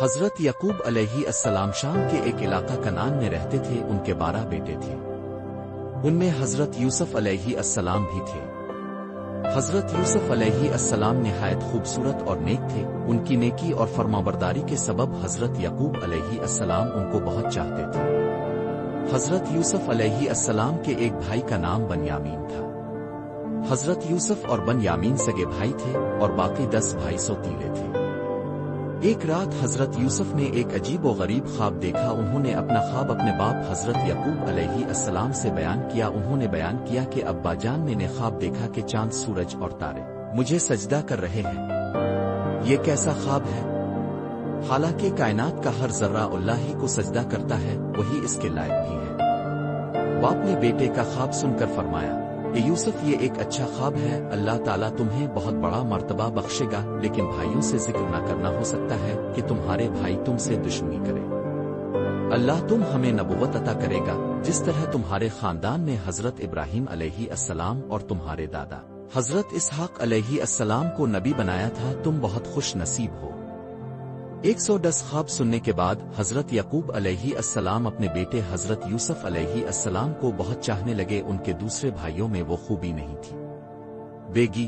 حضرت یعقوب علیہ السلام شام کے ایک علاقہ کنعان میں رہتے تھے۔ ان کے 12 بیٹے تھے، ان میں حضرت یوسف علیہ السلام بھی تھے۔ حضرت یوسف علیہ السلام نہایت خوبصورت اور نیک تھے۔ ان کی نیکی اور فرمانبرداری کے سبب حضرت یعقوب علیہ السلام ان کو بہت چاہتے تھے۔ حضرت یوسف علیہ السلام کے ایک بھائی کا نام بنیامین تھا۔ حضرت یوسف اور بنیامین سگے بھائی تھے اور باقی 10 بھائی سوتیلے تھے۔ ایک رات حضرت یوسف نے ایک عجیب و غریب خواب دیکھا۔ انہوں نے اپنا خواب اپنے باپ حضرت یعقوب علیہ السلام سے بیان کیا۔ انہوں نے بیان کیا کہ ابا جان، میں نے خواب دیکھا کہ چاند، سورج اور تارے مجھے سجدہ کر رہے ہیں۔ یہ کیسا خواب ہے؟ حالانکہ کائنات کا ہر ذرہ اللہ ہی کو سجدہ کرتا ہے، وہی اس کے لائق بھی ہے۔ باپ نے بیٹے کا خواب سن کر فرمایا، اے یوسف، یہ ایک اچھا خواب ہے، اللہ تعالیٰ تمہیں بہت بڑا مرتبہ بخشے گا، لیکن بھائیوں سے ذکر نہ کرنا، ہو سکتا ہے کہ تمہارے بھائی تم سے دشمنی کرے۔ اللہ تم ہمیں نبوت عطا کرے گا، جس طرح تمہارے خاندان نے حضرت ابراہیم علیہ السلام اور تمہارے دادا حضرت اسحاق علیہ السلام کو نبی بنایا تھا، تم بہت خوش نصیب ہو۔ 110 خواب سننے کے بعد حضرت یعقوب علیہ السلام اپنے بیٹے حضرت یوسف علیہ السلام کو بہت چاہنے لگے۔ ان کے دوسرے بھائیوں میں وہ خوبی نہیں تھی۔ بیگی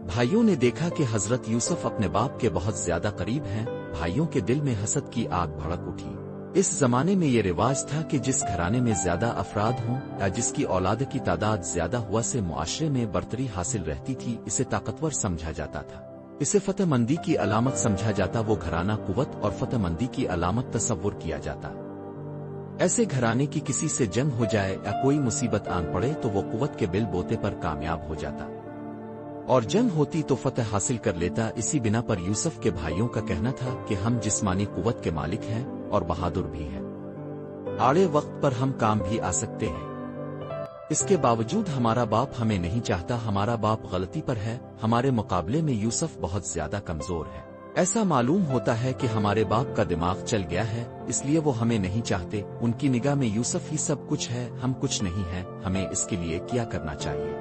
بھائیوں نے دیکھا کہ حضرت یوسف اپنے باپ کے بہت زیادہ قریب ہیں۔ بھائیوں کے دل میں حسد کی آگ بھڑک اٹھی۔ اس زمانے میں یہ رواج تھا کہ جس گھرانے میں زیادہ افراد ہوں یا جس کی اولاد کی تعداد زیادہ ہوا سے معاشرے میں برتری حاصل رہتی تھی، اسے طاقتور سمجھا جاتا تھا، اسے فتح مندی کی علامت سمجھا جاتا۔ وہ گھرانہ قوت اور فتح مندی کی علامت تصور کیا جاتا۔ ایسے گھرانے کی کسی سے جنگ ہو جائے یا کوئی مصیبت آن پڑے تو وہ قوت کے بل بوتے پر کامیاب ہو جاتا، اور جنگ ہوتی تو فتح حاصل کر لیتا۔ اسی بنا پر یوسف کے بھائیوں کا کہنا تھا کہ ہم جسمانی قوت کے مالک ہیں اور بہادر بھی ہیں، آڑے وقت پر ہم کام بھی آ سکتے ہیں۔ اس کے باوجود ہمارا باپ ہمیں نہیں چاہتا، ہمارا باپ غلطی پر ہے، ہمارے مقابلے میں یوسف بہت زیادہ کمزور ہے۔ ایسا معلوم ہوتا ہے کہ ہمارے باپ کا دماغ چل گیا ہے، اس لیے وہ ہمیں نہیں چاہتے۔ ان کی نگاہ میں یوسف ہی سب کچھ ہے، ہم کچھ نہیں ہیں، ہمیں اس کے لیے کیا کرنا چاہیے؟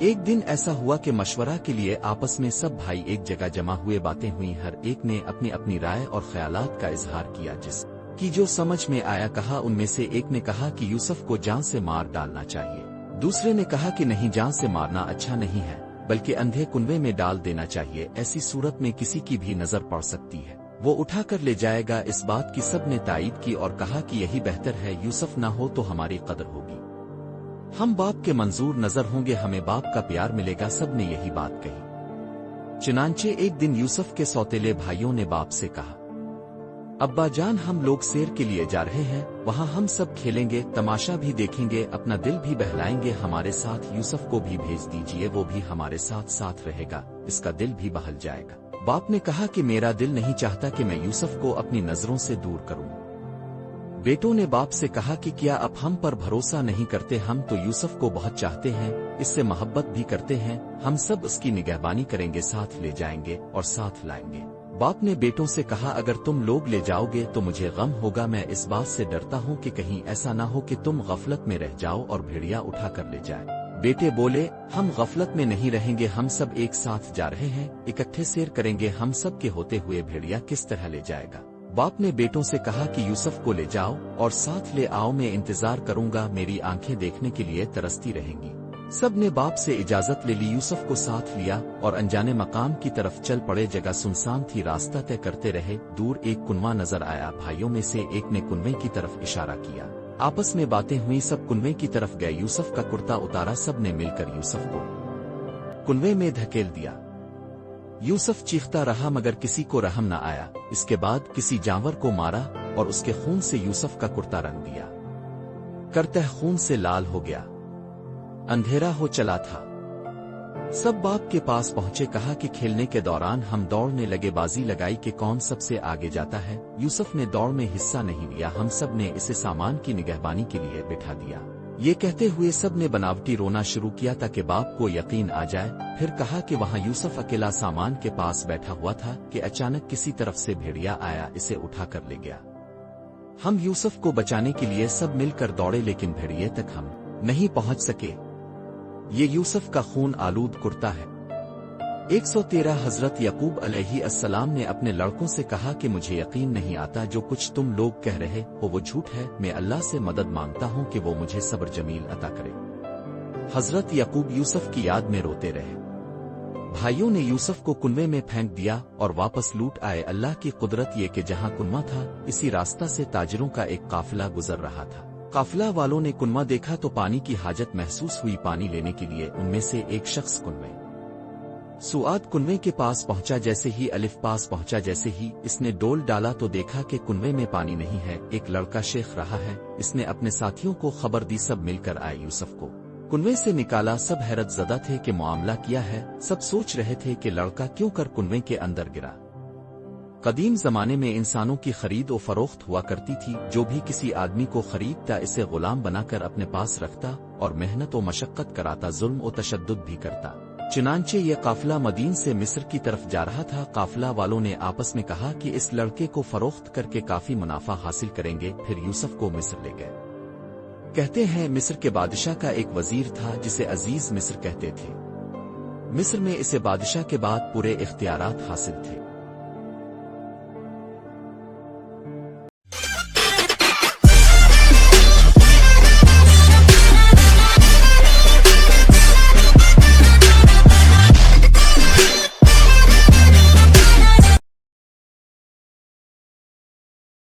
ایک دن ایسا ہوا کہ مشورہ کے لیے آپس میں سب بھائی ایک جگہ جمع ہوئے، باتیں ہوئیں، ہر ایک نے اپنی اپنی رائے اور خیالات کا اظہار کیا، جس کی جو سمجھ میں آیا کہا۔ ان میں سے ایک نے کہا کہ یوسف کو جان سے مار ڈالنا چاہیے، دوسرے نے کہا کہ نہیں، جان سے مارنا اچھا نہیں ہے، بلکہ اندھے کنویں میں ڈال دینا چاہیے، ایسی صورت میں کسی کی بھی نظر پڑ سکتی ہے، وہ اٹھا کر لے جائے گا۔ اس بات کی سب نے تائید کی اور کہا کہ یہی بہتر ہے، یوسف نہ ہو تو ہماری قدر ہوگی، ہم باپ کے منظور نظر ہوں گے، ہمیں باپ کا پیار ملے گا۔ سب نے یہی بات کہی۔ چنانچہ ایک دن یوسف کے سوتیلے بھائیوں نے باپ سے کہا، ابا جان، ہم لوگ سیر کے لیے جا رہے ہیں، وہاں ہم سب کھیلیں گے، تماشا بھی دیکھیں گے، اپنا دل بھی بہلائیں گے، ہمارے ساتھ یوسف کو بھی بھیج دیجئے، وہ بھی ہمارے ساتھ رہے گا، اس کا دل بھی بہل جائے گا۔ باپ نے کہا کہ میرا دل نہیں چاہتا کہ میں یوسف کو اپنی نظروں سے دور کروں۔ بیٹوں نے باپ سے کہا کہ کیا اب ہم پر بھروسہ نہیں کرتے؟ ہم تو یوسف کو بہت چاہتے ہیں، اس سے محبت بھی کرتے ہیں، ہم سب اس کی نگہبانی کریں گے، ساتھ لے جائیں گے اور ساتھ لائیں گے۔ باپ نے بیٹوں سے کہا، اگر تم لوگ لے جاؤ گے تو مجھے غم ہوگا، میں اس بات سے ڈرتا ہوں کہ کہیں ایسا نہ ہو کہ تم غفلت میں رہ جاؤ اور بھیڑیا اٹھا کر لے جائے۔ بیٹے بولے، ہم غفلت میں نہیں رہیں گے، ہم سب ایک ساتھ جا رہے ہیں، اکٹھے سیر کریں گے، ہم سب کے ہوتے ہوئے بھیڑیا کس طرح لے جائے گا؟ باپ نے بیٹوں سے کہا کہ یوسف کو لے جاؤ اور ساتھ لے آؤ، میں انتظار کروں گا، میری آنکھیں دیکھنے کے لیے ترستی رہیں گی۔ سب نے باپ سے اجازت لے لی، یوسف کو ساتھ لیا اور انجانے مقام کی طرف چل پڑے۔ جگہ سنسان تھی، راستہ طے کرتے رہے، دور ایک کنواں نظر آیا، بھائیوں میں سے ایک نے کنویں کی طرف اشارہ کیا، آپس میں باتیں ہوئی، سب کنویں کی طرف گئے، یوسف کا کرتا اتارا، سب نے مل کر یوسف کو کنویں میں دھکیل دیا۔ یوسف چیختا رہا مگر کسی کو رحم نہ آیا۔ اس کے بعد کسی جانور کو مارا اور اس کے خون سے یوسف کا کرتا رنگ دیا، کرتہ خون سے لال ہو گیا، اندھیرا ہو چلا تھا۔ سب باپ کے پاس پہنچے، کہا کہ کھیلنے کے دوران ہم دوڑنے لگے، بازی لگائی کہ کون سب سے آگے جاتا ہے، یوسف نے دوڑ میں حصہ نہیں لیا، ہم سب نے اسے سامان کی نگہبانی کے لیے بٹھا دیا۔ یہ کہتے ہوئے سب نے بناوٹی رونا شروع کیا تاکہ باپ کو یقین آ جائے۔ پھر کہا کہ وہاں یوسف اکیلا سامان کے پاس بیٹھا ہوا تھا کہ اچانک کسی طرف سے بھیڑیا آیا، اسے اٹھا کر لے گیا۔ ہم یوسف کو بچانے کے لیے سب مل کر دوڑے، لیکن بھیڑیے تک ہم نہیں پہنچ سکے۔ یہ یوسف کا خون آلود کرتا ہے، 113 حضرت یعقوب علیہ السلام نے اپنے لڑکوں سے کہا کہ مجھے یقین نہیں آتا جو کچھ تم لوگ کہہ رہے ہو وہ جھوٹ ہے، میں اللہ سے مدد مانگتا ہوں کہ وہ مجھے صبر جمیل عطا کرے۔ حضرت یعقوب یوسف کی یاد میں روتے رہے۔ بھائیوں نے یوسف کو کنویں میں پھینک دیا اور واپس لوٹ آئے۔ اللہ کی قدرت یہ کہ جہاں کنواں تھا اسی راستہ سے تاجروں کا ایک قافلہ گزر رہا تھا۔ قافلہ والوں نے کنواں دیکھا تو پانی کی حاجت محسوس ہوئی۔ پانی لینے کے لیے ان میں سے ایک شخص کنویں سعاد کنویں کے پاس پہنچا۔ جیسے ہی الف پاس پہنچا، جیسے ہی اس نے ڈول ڈالا تو دیکھا کہ کنویں میں پانی نہیں ہے، ایک لڑکا شیخ رہا ہے۔ اس نے اپنے ساتھیوں کو خبر دی، سب مل کر آئے یوسف کو کنویں سے نکالا۔ سب حیرت زدہ تھے کہ معاملہ کیا ہے، سب سوچ رہے تھے کہ لڑکا کیوں کر کنویں کے اندر گرا۔ قدیم زمانے میں انسانوں کی خرید و فروخت ہوا کرتی تھی، جو بھی کسی آدمی کو خریدتا اسے غلام بنا کر اپنے پاس رکھتا اور محنت و مشقت کراتا، ظلم و تشدد بھی کرتا۔ چنانچہ یہ قافلہ مدین سے مصر کی طرف جا رہا تھا۔ قافلہ والوں نے آپس میں کہا کہ اس لڑکے کو فروخت کر کے کافی منافع حاصل کریں گے، پھر یوسف کو مصر لے گئے۔ کہتے ہیں مصر کے بادشاہ کا ایک وزیر تھا جسے عزیز مصر کہتے تھے۔ مصر میں اسے بادشاہ کے بعد پورے اختیارات حاصل تھے۔